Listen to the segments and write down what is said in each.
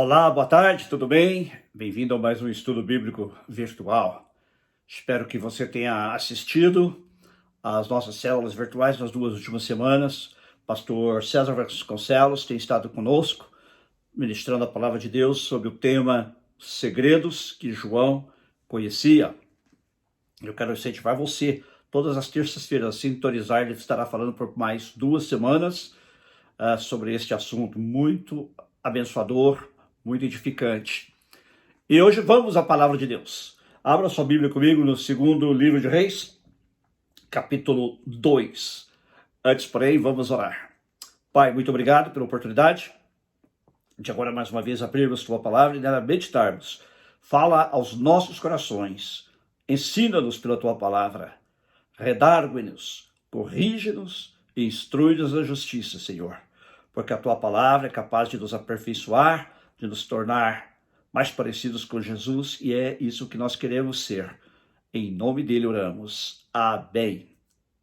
Olá, boa tarde, tudo bem? Bem-vindo a mais um estudo bíblico virtual. Espero que você tenha assistido às nossas células virtuais nas 2 últimas semanas. Pastor César Vasconcelos tem estado conosco, ministrando a palavra de Deus sobre o tema Segredos que João conhecia. Eu quero incentivar você, todas as terças-feiras, a sintonizar. Ele estará falando por mais 2 semanas sobre este assunto muito abençoador, muito edificante. E hoje vamos à palavra de Deus. Abra sua Bíblia comigo no segundo livro de Reis, capítulo 2. Antes, porém, vamos orar. Pai, muito obrigado pela oportunidade de agora mais uma vez abrirmos tua palavra e nela meditarmos. Fala aos nossos corações, ensina-nos pela tua palavra, redargue-nos, corrige-nos e instrui-nos na justiça, Senhor, porque a tua palavra é capaz de nos aperfeiçoar, de nos tornar mais parecidos com Jesus, e é isso que nós queremos ser. Em nome dele oramos. Amém.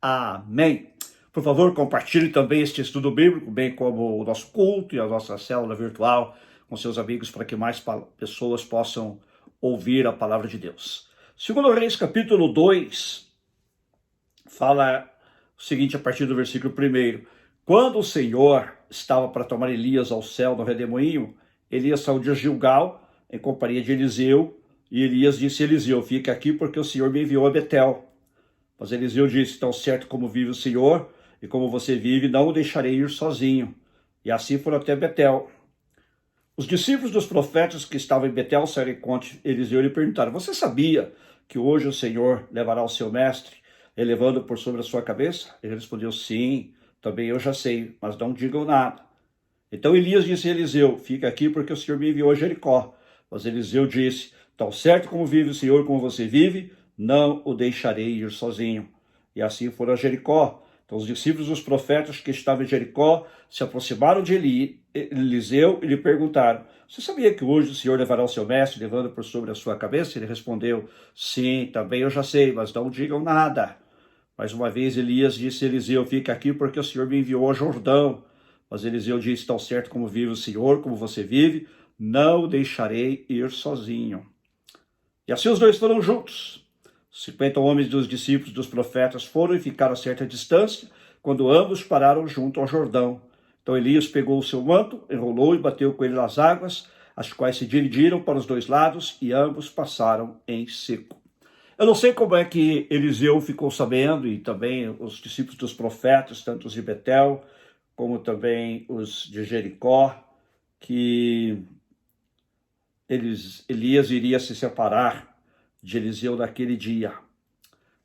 Amém. Por favor, compartilhe também este estudo bíblico, bem como o nosso culto e a nossa célula virtual com seus amigos, para que mais pessoas possam ouvir a palavra de Deus. Segundo Reis, capítulo 2, fala o seguinte a partir do versículo 1. Quando o Senhor estava para tomar Elias ao céu no redemoinho, Elias saiu de Gilgal em companhia de Eliseu, e Elias disse a Eliseu: fica aqui porque o Senhor me enviou a Betel. Mas Eliseu disse: tão certo como vive o Senhor e como você vive, não o deixarei ir sozinho. E assim foram até Betel. Os discípulos dos profetas que estavam em Betel saíram em conta de Eliseu e lhe perguntaram: você sabia que hoje o Senhor levará o seu mestre, elevando por sobre a sua cabeça? Ele respondeu: sim, também eu já sei, mas não digam nada. Então Elias disse a Eliseu: fica aqui porque o Senhor me enviou a Jericó. Mas Eliseu disse: tão certo como vive o Senhor, como você vive, não o deixarei ir sozinho. E assim foram a Jericó. Então os discípulos dos profetas que estavam em Jericó se aproximaram de Eliseu e lhe perguntaram: você sabia que hoje o Senhor levará o seu mestre, levando por sobre a sua cabeça? Ele respondeu: sim, também eu já sei, mas não digam nada. Mais uma vez Elias disse a Eliseu: fica aqui porque o Senhor me enviou ao Jordão. Mas Eliseu disse: tão certo como vive o Senhor, como você vive, não o deixarei ir sozinho. E assim os dois foram juntos. 50 homens dos discípulos dos profetas foram e ficaram a certa distância, quando ambos pararam junto ao Jordão. Então Elias pegou o seu manto, enrolou e bateu com ele nas águas, as quais se dividiram para os dois lados, e ambos passaram em seco. Eu não sei como é que Eliseu ficou sabendo, e também os discípulos dos profetas, tanto os de Betel, como também os de Jericó, que Elias iria se separar de Eliseu naquele dia.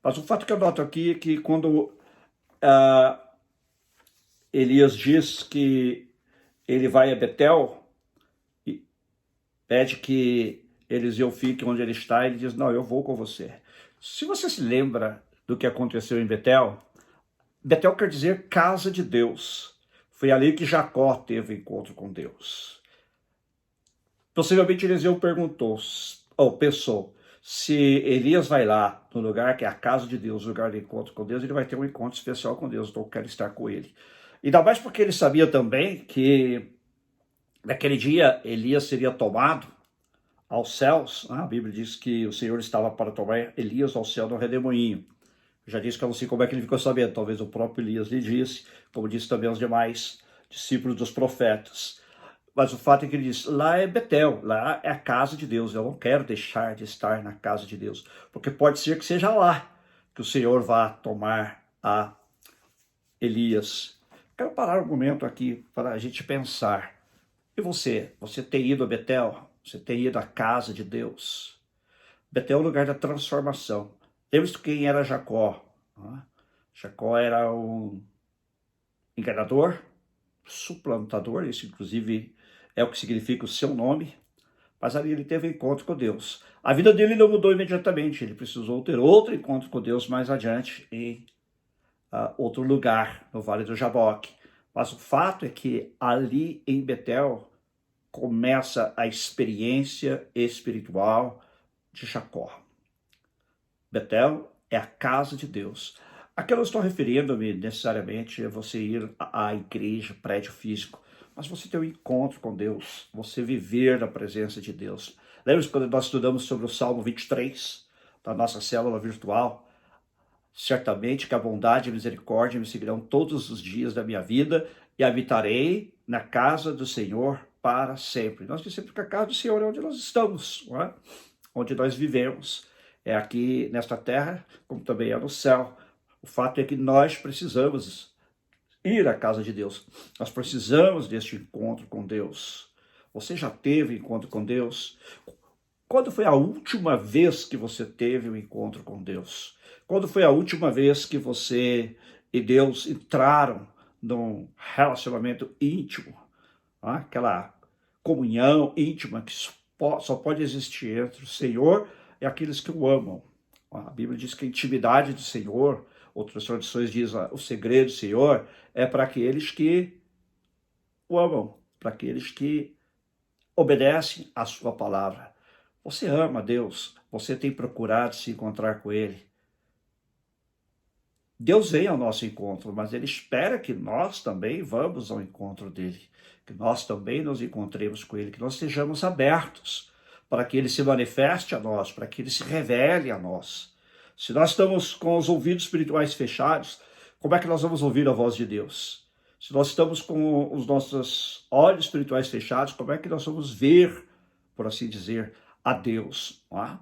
Mas o fato que eu noto aqui é que quando Elias diz que ele vai a Betel e pede que Eliseu fique onde ele está, ele diz: não, eu vou com você. Se você se lembra do que aconteceu em Betel, Betel quer dizer casa de Deus. Foi ali que Jacó teve encontro com Deus. Possivelmente Eliseu perguntou, ou pensou, se Elias vai lá no lugar que é a casa de Deus, o lugar de encontro com Deus, ele vai ter um encontro especial com Deus, então eu quero estar com ele. Ainda mais porque ele sabia também que naquele dia Elias seria tomado aos céus. A Bíblia diz que o Senhor estava para tomar Elias ao céu no redemoinho. Já disse que eu não sei como é que ele ficou sabendo, talvez o próprio Elias lhe disse, como disse também os demais discípulos dos profetas. Mas o fato é que ele diz: lá é Betel, lá é a casa de Deus, eu não quero deixar de estar na casa de Deus, porque pode ser que seja lá que o Senhor vá tomar a Elias. Quero parar um momento aqui para a gente pensar. E você? Você tem ido a Betel? Você tem ido à casa de Deus? Betel é o lugar da transformação. Lembra-se quem era Jacó? Jacó era um enganador, suplantador, isso inclusive é o que significa o seu nome, mas ali ele teve um encontro com Deus. A vida dele não mudou imediatamente, ele precisou ter outro encontro com Deus mais adiante, em outro lugar, no Vale do Jaboque. Mas o fato é que ali em Betel começa a experiência espiritual de Jacó. Betel é a casa de Deus. Aqui eu não estou referindo-me necessariamente a você ir à igreja, prédio físico, mas você ter um encontro com Deus, você viver na presença de Deus. Lembra quando nós estudamos sobre o Salmo 23, da nossa célula virtual? Certamente que a bondade e a misericórdia me seguirão todos os dias da minha vida e habitarei na casa do Senhor para sempre. Nós dissemos que a casa do Senhor é onde nós estamos, não é? Onde nós vivemos. É aqui nesta terra, como também é no céu. O fato é que nós precisamos ir à casa de Deus. Nós precisamos deste encontro com Deus. Você já teve encontro com Deus? Quando foi a última vez que você teve um encontro com Deus? Quando foi a última vez que você e Deus entraram num relacionamento íntimo? Aquela comunhão íntima que só pode existir entre o Senhor e aqueles que o amam. A Bíblia diz que a intimidade do Senhor, outras tradições dizem o segredo do Senhor, é para aqueles que o amam, para aqueles que obedecem à sua palavra. Você ama Deus, você tem procurado se encontrar com Ele. Deus vem ao nosso encontro, mas Ele espera que nós também vamos ao encontro dEle, que nós também nos encontremos com Ele, que nós estejamos abertos para que Ele se manifeste a nós, para que Ele se revele a nós. Se nós estamos com os ouvidos espirituais fechados, como é que nós vamos ouvir a voz de Deus? Se nós estamos com os nossos olhos espirituais fechados, como é que nós vamos ver, por assim dizer, a Deus? Não é?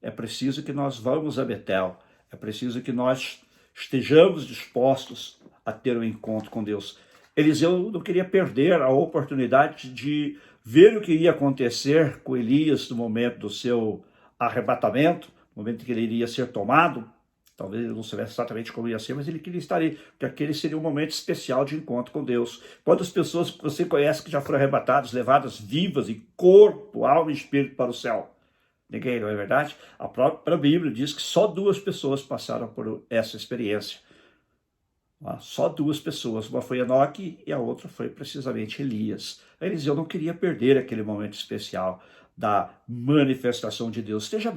É preciso que nós vamos a Betel, é preciso que nós estejamos dispostos a ter um encontro com Deus. Eliseu não queria perder a oportunidade de ver o que ia acontecer com Elias no momento do seu arrebatamento, no momento em que ele iria ser tomado. Talvez ele não soubesse exatamente como ia ser, mas ele queria estar ali, porque aquele seria um momento especial de encontro com Deus. Quantas pessoas que você conhece que já foram arrebatadas, levadas vivas em corpo, alma e espírito para o céu? Ninguém, não é verdade? A própria Bíblia diz que só 2 pessoas passaram por essa experiência. Só 2 pessoas. Uma foi Enoque e a outra foi precisamente Elias. Eliseu não queria perder aquele momento especial da manifestação de Deus. Esteja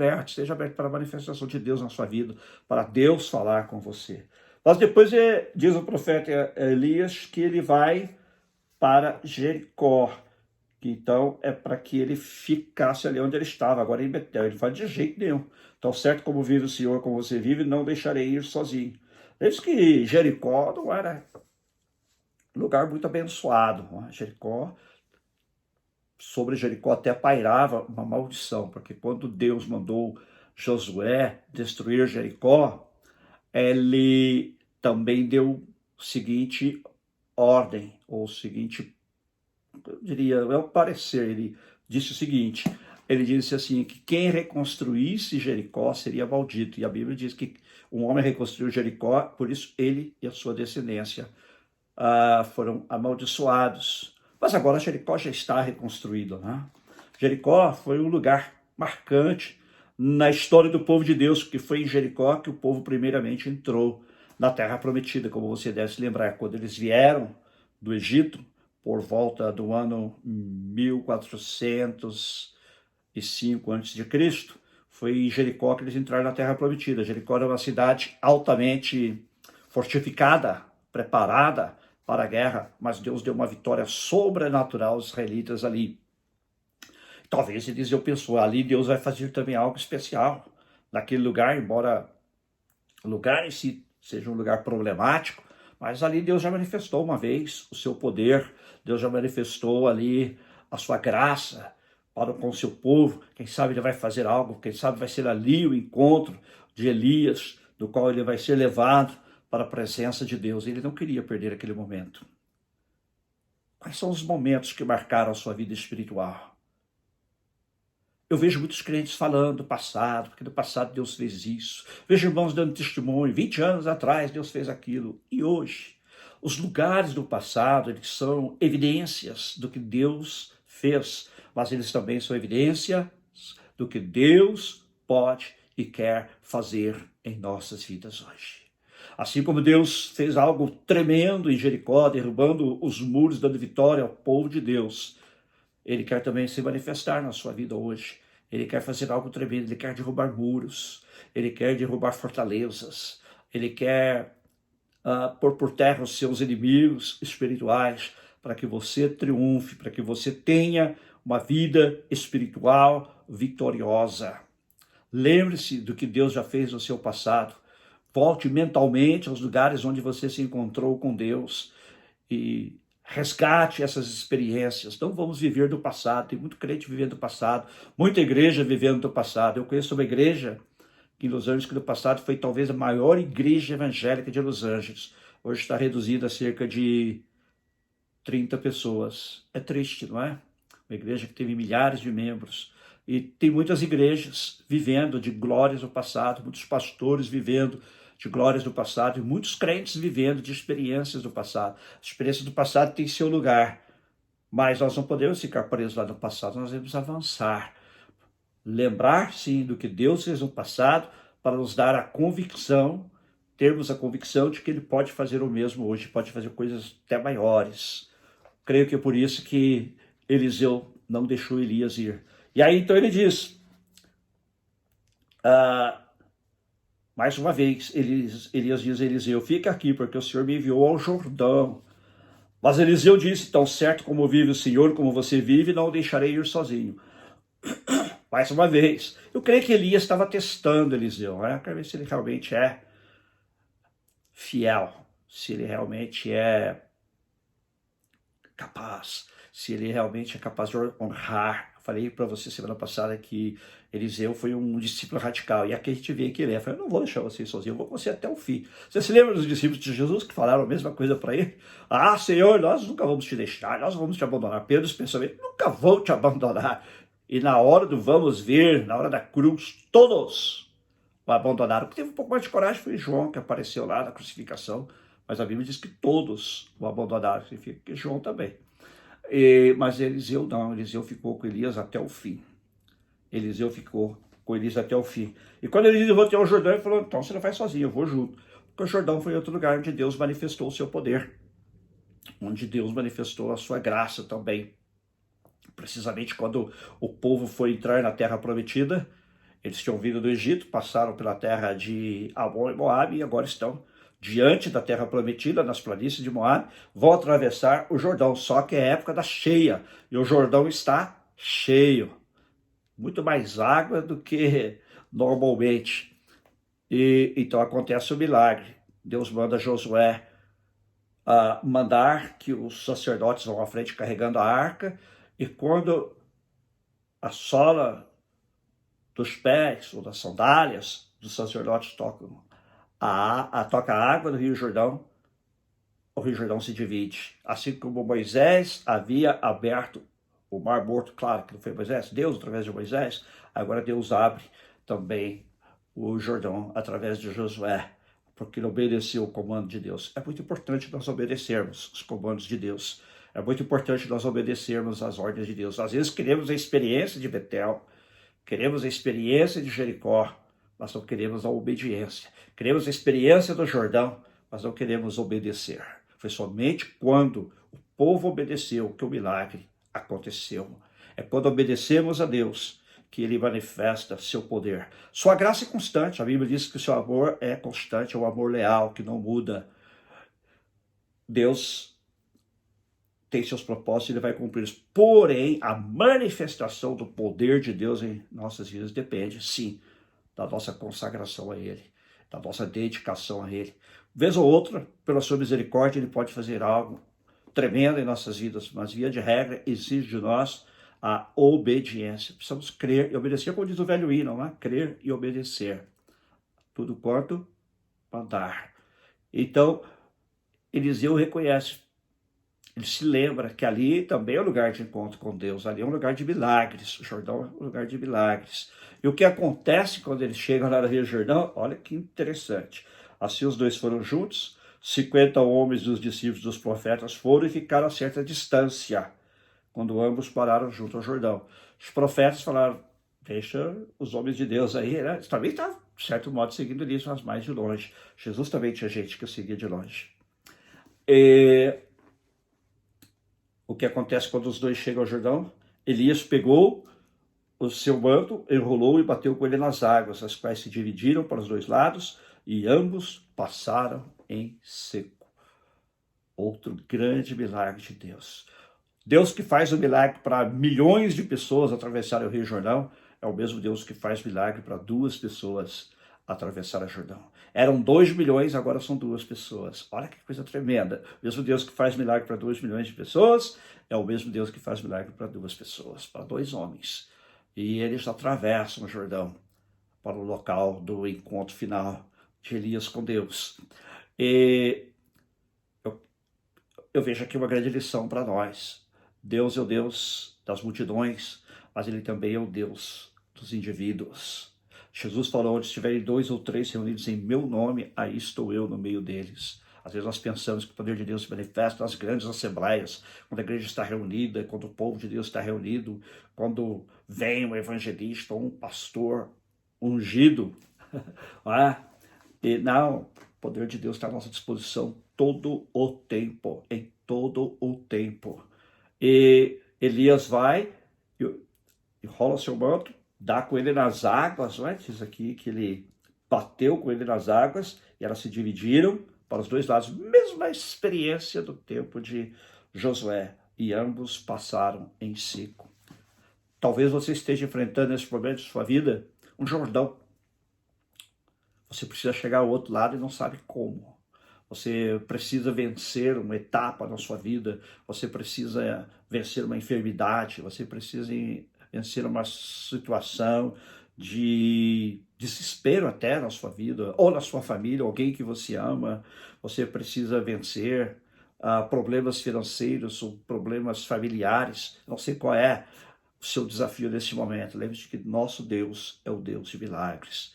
aberto para a manifestação de Deus na sua vida, para Deus falar com você. Mas depois diz o profeta Elias que ele vai para Jericó, que então é para que ele ficasse ali onde ele estava, agora em Betel. Ele fala de jeito nenhum. Então, certo como vive o Senhor, como você vive, não deixarei ir sozinho. Diz que Jericó não era um lugar muito abençoado. Sobre Jericó até pairava uma maldição, porque quando Deus mandou Josué destruir Jericó, ele também deu o seguinte ordem, ou o seguinte, eu diria, é o parecer, ele disse o seguinte, ele disse assim, que quem reconstruísse Jericó seria maldito, e a Bíblia diz que um homem reconstruiu Jericó, por isso ele e a sua descendência foram amaldiçoados. Mas agora Jericó já está reconstruído, né? Jericó foi um lugar marcante na história do povo de Deus, porque foi em Jericó que o povo primeiramente entrou na Terra Prometida, como você deve se lembrar, quando eles vieram do Egito, por volta do ano 1405 a.C., foi em Jericó que eles entraram na Terra Prometida. Jericó era uma cidade altamente fortificada, preparada para a guerra, mas Deus deu uma vitória sobrenatural aos israelitas ali. Talvez Eliseu pensou, ali Deus vai fazer também algo especial naquele lugar, embora o lugar em si seja um lugar problemático, mas ali Deus já manifestou uma vez o seu poder, Deus já manifestou ali a sua graça para com o seu povo. Quem sabe ele vai fazer algo, quem sabe vai ser ali o encontro de Elias, do qual ele vai ser levado para a presença de Deus. Ele não queria perder aquele momento. Quais são os momentos que marcaram a sua vida espiritual? Eu vejo muitos crentes falando do passado, porque no passado Deus fez isso. Vejo irmãos dando testemunho, 20 anos atrás Deus fez aquilo. E hoje, os lugares do passado, eles são evidências do que Deus fez, mas eles também são evidências do que Deus pode e quer fazer em nossas vidas hoje. Assim como Deus fez algo tremendo em Jericó, derrubando os muros, dando vitória ao povo de Deus, Ele quer também se manifestar na sua vida hoje. Ele quer fazer algo tremendo, Ele quer derrubar muros, Ele quer derrubar fortalezas, Ele quer pôr por terra os seus inimigos espirituais, para que você triunfe, para que você tenha uma vida espiritual vitoriosa. Lembre-se do que Deus já fez no seu passado. Volte mentalmente aos lugares onde você se encontrou com Deus e resgate essas experiências. Não vamos viver do passado. Tem muito crente vivendo do passado, muita igreja vivendo do passado. Eu conheço uma igreja em Los Angeles que no passado foi talvez a maior igreja evangélica de Los Angeles. Hoje está reduzida a cerca de 30 pessoas. É triste, não é? Uma igreja que teve milhares de membros. E tem muitas igrejas vivendo de glórias do passado, muitos pastores vivendo de glórias do passado e muitos crentes vivendo de experiências do passado. As experiências do passado têm seu lugar, mas nós não podemos ficar presos lá no passado, nós devemos avançar. Lembrar, sim, do que Deus fez no passado para nos dar a convicção, termos a convicção de que Ele pode fazer o mesmo hoje, pode fazer coisas até maiores. Creio que é por isso que Eliseu não deixou Elias ir. E aí então ele diz, mais uma vez, Elias diz a Eliseu, fica aqui porque o Senhor me enviou ao Jordão. Mas Eliseu disse, tão certo como vive o Senhor, como você vive, não o deixarei ir sozinho. Mais uma vez, eu creio que Elias estava testando Eliseu, né? Para ver se ele realmente é fiel, se ele realmente é capaz, se ele realmente é capaz de honrar. Eu falei para você semana passada que Eliseu foi um discípulo radical, e aqui a gente vê que ele é. Eu falei, eu não vou deixar você sozinho, eu vou com você até o fim. Você se lembra dos discípulos de Jesus que falaram a mesma coisa para ele? Ah, Senhor, nós nunca vamos te deixar, nós vamos te abandonar. Pedro pensou, nunca vou te abandonar. E na hora do vamos ver, na hora da cruz, todos o abandonaram. O que teve um pouco mais de coragem foi João, que apareceu lá na crucificação, mas a Bíblia diz que todos o abandonaram, significa que João também. Mas Eliseu não, Eliseu ficou com Elias até o fim. Eliseu ficou com Elias até o fim. E quando Elias voltou ao Jordão, ele falou, então você não vai sozinho, eu vou junto. Porque o Jordão foi outro lugar onde Deus manifestou o seu poder, onde Deus manifestou a sua graça também. Precisamente quando o povo foi entrar na terra prometida, eles tinham vindo do Egito, passaram pela terra de Amon e Moabe e agora estão diante da terra prometida, nas planícies de Moabe, vão atravessar o Jordão, só que é época da cheia, e o Jordão está cheio, muito mais água do que normalmente. E então acontece o milagre. Deus manda Josué mandar que os sacerdotes vão à frente carregando a arca, e quando a sola dos pés ou das sandálias dos sacerdotes toca a água do Rio Jordão, o Rio Jordão se divide. Assim como Moisés havia aberto o Mar Morto, claro que não foi Moisés, Deus através de Moisés, agora Deus abre também o Jordão através de Josué, porque ele obedeceu o comando de Deus. É muito importante nós obedecermos os comandos de Deus. É muito importante nós obedecermos às ordens de Deus. Às vezes queremos a experiência de Betel, queremos a experiência de Jericó, mas não queremos a obediência. Queremos a experiência do Jordão, mas não queremos obedecer. Foi somente quando o povo obedeceu que o milagre aconteceu. É quando obedecemos a Deus que Ele manifesta seu poder. Sua graça é constante. A Bíblia diz que o seu amor é constante, é um amor leal, que não muda. Deus tem seus propósitos e Ele vai cumprir. Porém, a manifestação do poder de Deus em nossas vidas depende, sim, da nossa consagração a Ele, da nossa dedicação a Ele. Vez ou outra, pela sua misericórdia, Ele pode fazer algo tremendo em nossas vidas, mas via de regra exige de nós a obediência. Precisamos crer e obedecer, como diz o velho hino, não é? Crer e obedecer. Tudo quanto mandar. Então, Eliseu reconhece, ele se lembra que ali também é um lugar de encontro com Deus, ali é um lugar de milagres, o Jordão é um lugar de milagres. E o que acontece quando eles chegam lá no Rio Jordão? Olha que interessante. Assim os dois foram juntos, 50 homens dos discípulos dos profetas foram e ficaram a certa distância, quando ambos pararam junto ao Jordão. Os profetas falaram, deixa os homens de Deus aí, né? Eles também estavam, de certo modo, seguindo isso, mas mais de longe. Jesus também tinha gente que seguia de longe. O que acontece quando os dois chegam ao Jordão? Elias pegou o seu manto, enrolou e bateu com ele nas águas, as quais se dividiram para os dois lados, e ambos passaram em seco. Outro grande milagre de Deus. Deus que faz o milagre para milhões de pessoas atravessarem o Rio Jordão, é o mesmo Deus que faz milagre para 2 pessoas atravessar o Jordão. Eram 2 milhões, agora são 2 pessoas. Olha que coisa tremenda. O mesmo Deus que faz milagre para 2 milhões de pessoas, é o mesmo Deus que faz milagre para 2 pessoas, para 2 homens. E eles atravessam o Jordão para o local do encontro final de Elias com Deus. E eu vejo aqui uma grande lição para nós. Deus é o Deus das multidões, mas Ele também é o Deus dos indivíduos. Jesus falou, onde estiverem 2 ou 3 reunidos em meu nome, aí estou eu no meio deles. Às vezes nós pensamos que o poder de Deus se manifesta nas grandes assembleias, quando a igreja está reunida, quando o povo de Deus está reunido, quando vem um evangelista ou um pastor ungido. E não, o poder de Deus está à nossa disposição todo o tempo, em todo o tempo. E Elias vai, enrola seu manto, dá com ele nas águas, não é? Diz aqui que ele bateu com ele nas águas e elas se dividiram para os 2 lados. Mesma experiência do tempo de Josué, e ambos passaram em seco. Talvez você esteja enfrentando esse problema de sua vida, um Jordão. Você precisa chegar ao outro lado e não sabe como. Você precisa vencer uma etapa na sua vida, você precisa vencer uma enfermidade, você precisa vencer uma situação de desespero até na sua vida, ou na sua família, alguém que você ama. Você precisa vencer problemas financeiros ou problemas familiares. Não sei qual é o seu desafio nesse momento. Lembre-se que nosso Deus é o Deus de milagres.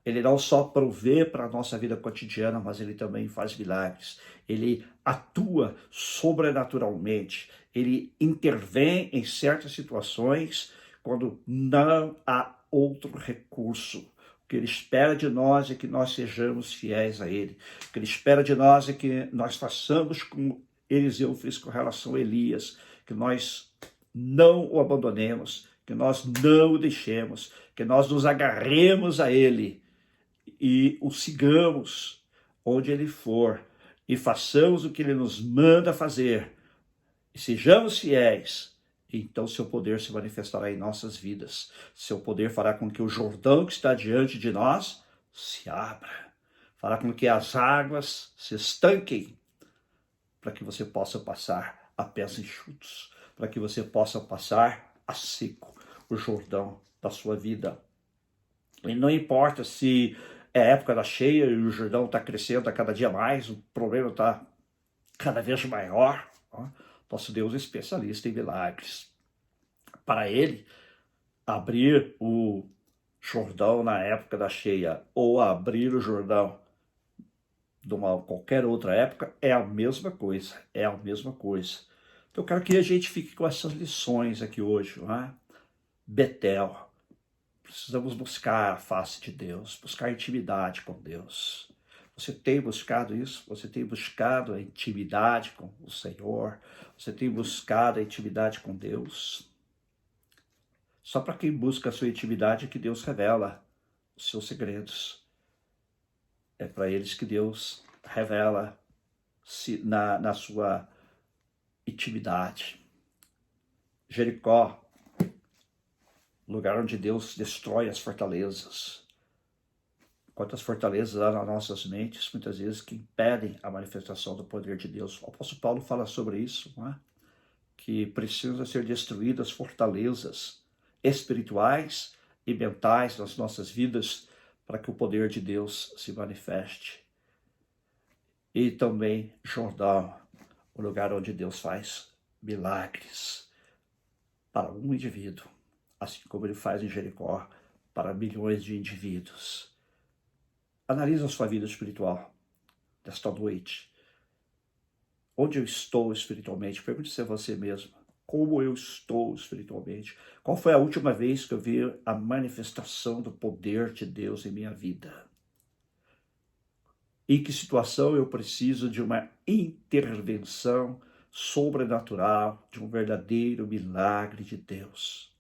Ele não só provê para a nossa vida cotidiana, mas ele também faz milagres. Ele atua sobrenaturalmente. Ele intervém em certas situações quando não há outro recurso. O que ele espera de nós é que nós sejamos fiéis a ele. O que ele espera de nós é que nós façamos como Eliseu fez com relação a Elias, que nós não o abandonemos, que nós não o deixemos, que nós nos agarremos a ele e o sigamos onde ele for e façamos o que ele nos manda fazer e sejamos fiéis, então seu poder se manifestará em nossas vidas. Seu poder fará com que o Jordão que está diante de nós se abra, fará com que as águas se estanquem, para que você possa passar a pés enxutos, para que você possa passar a seco o Jordão da sua vida. E não importa se é época da cheia e o Jordão está crescendo a cada dia mais, o problema está cada vez maior. Nosso Deus é especialista em milagres. Para ele, abrir o Jordão na época da cheia ou abrir o Jordão de qualquer outra época é a mesma coisa, é a mesma coisa. Então eu quero que a gente fique com essas lições aqui hoje, não é? Betel. Precisamos buscar a face de Deus, buscar intimidade com Deus. Você tem buscado isso? Você tem buscado a intimidade com o Senhor? Você tem buscado a intimidade com Deus? Só para quem busca a sua intimidade que Deus revela os seus segredos. É para eles que Deus revela na sua intimidade. Jericó, lugar onde Deus destrói as fortalezas. Quantas fortalezas há nas nossas mentes, muitas vezes, que impedem a manifestação do poder de Deus. O apóstolo Paulo fala sobre isso, não é? Que precisam ser destruídas fortalezas espirituais e mentais nas nossas vidas para que o poder de Deus se manifeste. E também Jordão, o lugar onde Deus faz milagres para um indivíduo, assim como ele faz em Jericó para milhões de indivíduos. Analisa a sua vida espiritual desta noite. Onde eu estou espiritualmente? Pergunte-se a você mesmo. Como eu estou espiritualmente? Qual foi a última vez que eu vi a manifestação do poder de Deus em minha vida? Em que situação eu preciso de uma intervenção sobrenatural, de um verdadeiro milagre de Deus?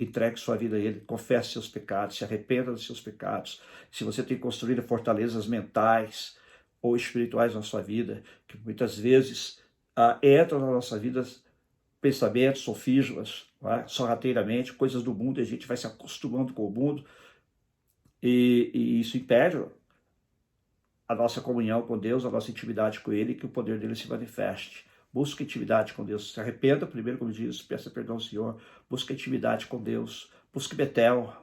Entregue sua vida a Ele, confesse seus pecados, se arrependa dos seus pecados. Se você tem construído fortalezas mentais, ou espirituais na sua vida, que muitas vezes entram na nossa vida pensamentos, sofismas, sorrateiramente, coisas do mundo, e a gente vai se acostumando com o mundo, e isso impede a nossa comunhão com Deus, a nossa intimidade com Ele, que o poder dele se manifeste. Busque intimidade com Deus. Se arrependa primeiro, como diz, peça perdão ao Senhor. Busque intimidade com Deus. Busque Betel.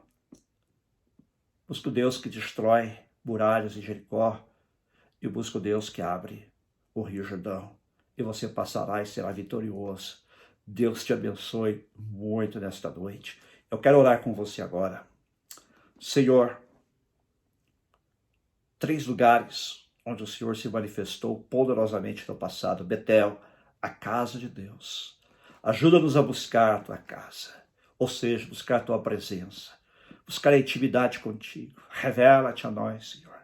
Busque o Deus que destrói muralhas em Jericó. E busque o Deus que abre o Rio Jordão. E você passará e será vitorioso. Deus te abençoe muito nesta noite. Eu quero orar com você agora. Senhor, 3 lugares onde o Senhor se manifestou poderosamente no passado. Betel, a casa de Deus. Ajuda-nos a buscar a tua casa, ou seja, buscar a tua presença, buscar a intimidade contigo. Revela-te a nós, Senhor.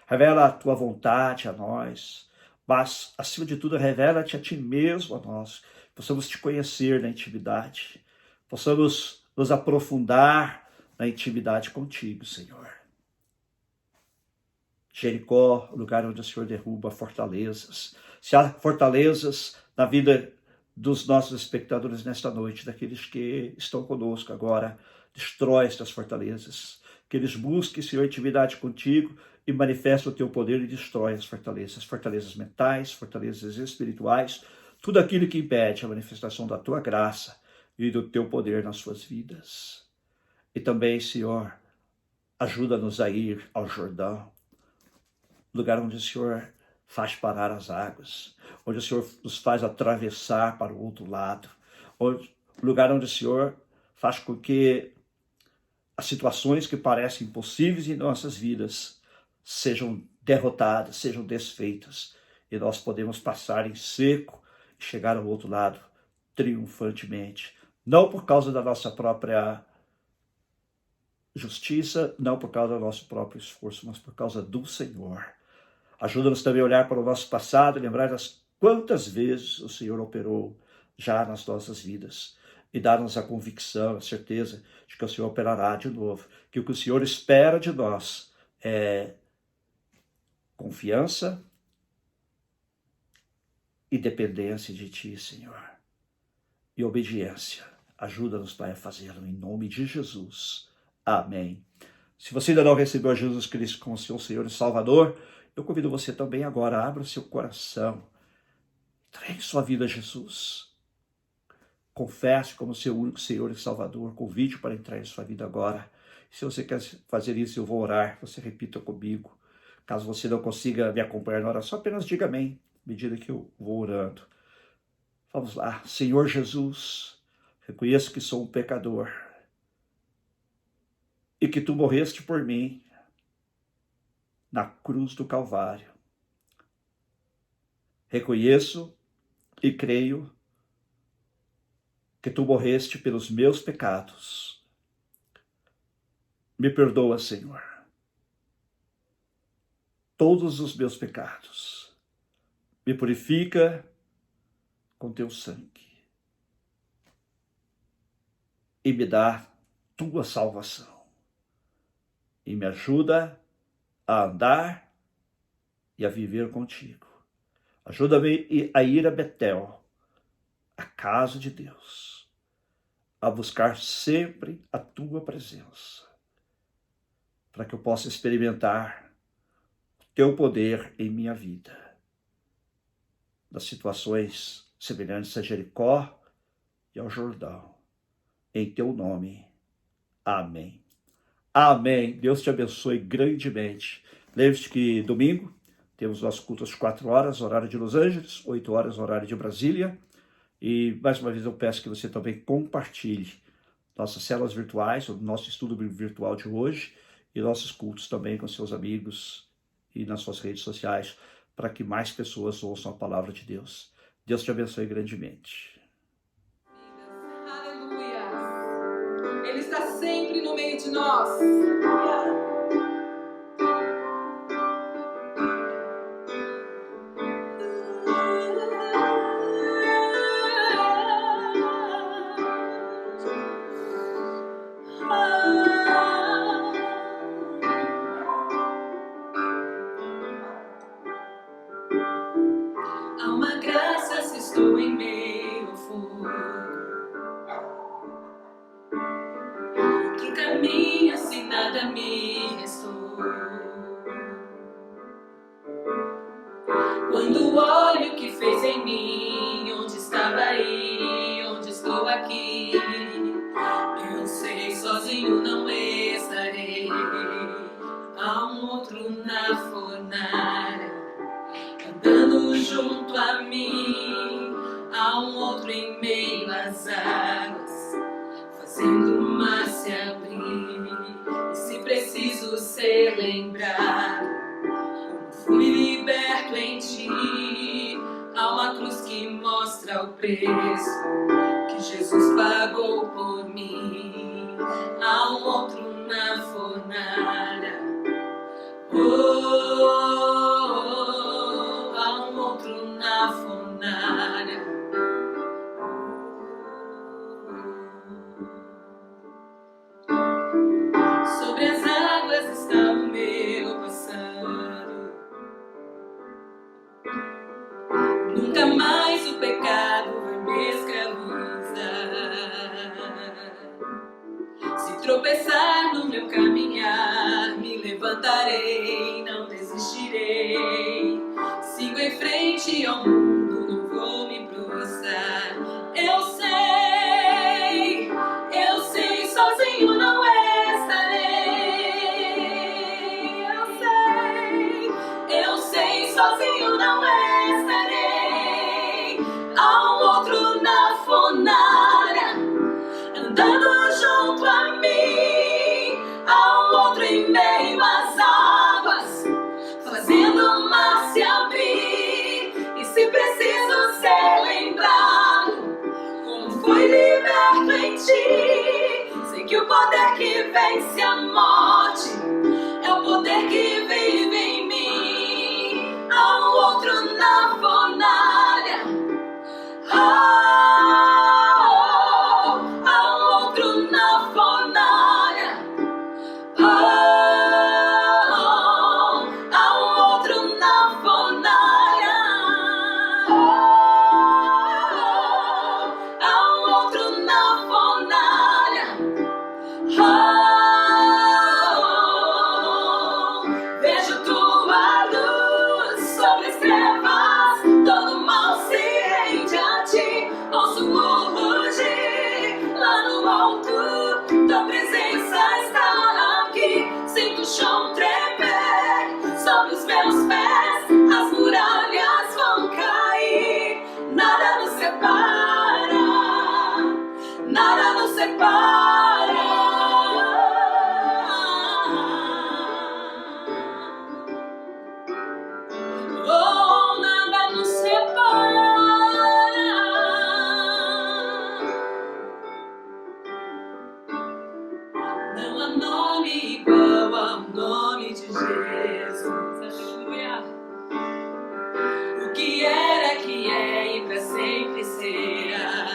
Revela a tua vontade a nós, mas, acima de tudo, revela-te a ti mesmo a nós. Possamos te conhecer na intimidade, possamos nos aprofundar na intimidade contigo, Senhor. Jericó, lugar onde o Senhor derruba fortalezas. Se há fortalezas na vida dos nossos espectadores nesta noite, daqueles que estão conosco agora, destrói estas fortalezas. Que eles busquem, Senhor, intimidade contigo e manifestem o teu poder e destrói as fortalezas mentais, fortalezas espirituais, tudo aquilo que impede a manifestação da tua graça e do teu poder nas suas vidas. E também, Senhor, ajuda-nos a ir ao Jordão, lugar onde o Senhor faz parar as águas, onde o Senhor nos faz atravessar para o outro lado, lugar onde o Senhor faz com que as situações que parecem impossíveis em nossas vidas sejam derrotadas, sejam desfeitas, e nós podemos passar em seco e chegar ao outro lado triunfantemente, não por causa da nossa própria justiça, não por causa do nosso próprio esforço, mas por causa do Senhor. Ajuda-nos também a olhar para o nosso passado e lembrar das quantas vezes o Senhor operou já nas nossas vidas. E dar-nos a convicção, a certeza de que o Senhor operará de novo. Que o que o Senhor espera de nós é confiança e dependência de Ti, Senhor. E obediência. Ajuda-nos, Pai, a fazê-lo em nome de Jesus. Amém. Se você ainda não recebeu a Jesus Cristo como seu Senhor e Salvador, eu convido você também agora, abra o seu coração, entregue sua vida a Jesus, confesse como seu único Senhor e Salvador, convide para entrar em sua vida agora. Se você quer fazer isso, eu vou orar, você repita comigo. Caso você não consiga me acompanhar na oração, apenas diga amém, à medida que eu vou orando. Vamos lá. Senhor Jesus, reconheço que sou um pecador e que Tu morreste por mim na cruz do Calvário. Reconheço e creio que Tu morreste pelos meus pecados. Me perdoa, Senhor, todos os meus pecados. Me purifica com Teu sangue e me dá Tua salvação. E me ajuda a andar e a viver contigo. Ajuda-me a ir a Betel, a casa de Deus, a buscar sempre a Tua presença, para que eu possa experimentar o Teu poder em minha vida, nas situações semelhantes a Jericó e ao Jordão. Em Teu nome. Amém. Amém. Deus te abençoe grandemente. Lembre-se que domingo temos nosso culto às 4 horas, horário de Los Angeles, 8 horas, horário de Brasília. E, mais uma vez, eu peço que você também compartilhe nossas células virtuais, o nosso estudo virtual de hoje, e nossos cultos também com seus amigos e nas suas redes sociais, para que mais pessoas ouçam a palavra de Deus. Deus te abençoe grandemente. Aleluia! Ele está sempre no meio de nós. estou em meio ao fogo. Outro caminho assim nada me restou. Quando olho o que fez em mim, onde estava aí, onde estou aqui, eu sei, sozinho não estarei. Há um outro na fornalha, andando junto a mim. Há um outro em meio às águas, fazendo o mar se abrir. E se preciso ser lembrado, fui liberto em ti. Há uma cruz que mostra o preço que Jesus pagou por mim. Há um outro na fornalha. Há um outro na fornalha. Sobre as águas está o meu passado. Nunca mais o pecado vai me escravizar. Se tropeçar no meu caminhar, me levantarei, não desistirei. Sigo em frente ao mundo, não vou me prostrar. Eu sei, sozinho não estarei. Eu sei, sozinho não estarei. Há um outro na fornalha, andando junto a mim. Há um outro em meio às águas, fazendo o mar se abrir. E se preciso ser lembrado, como fui liberto em ti, sei que o poder que vence a morte é o poder que vive em mim. Há um outro na fornalha. Há um outro na fornalha. Há um outro na fornalha. Há um outro na fornalha. Vejo tua luz sobre as trevas, todo mal se rende a ti. Ouço o rugir lá no alto, tua presença está aqui. Sinto o chão tremer sob os meus pés, as muralhas vão cair. Nada nos separa, nada nos separa. Oh, nada nos separa. Não há nome igual ao nome de Jesus. Aleluia. O que era, que é e pra sempre será.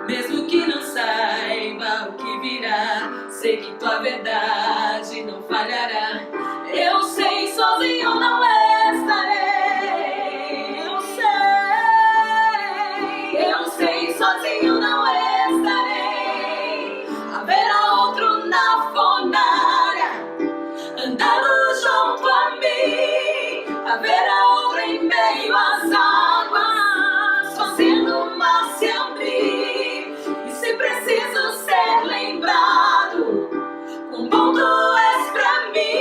Mesmo que não saiba o que virá, sei que tua verdade não falhará. Eu sei, sozinho não estarei. Eu sei, sozinho não estarei. Haverá outro na fornalha, andando junto a mim. Haverá outro em meio às águas, fazendo o mar se abrir. E se preciso ser lembrado, quão bom tu és pra mim.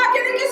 aquele que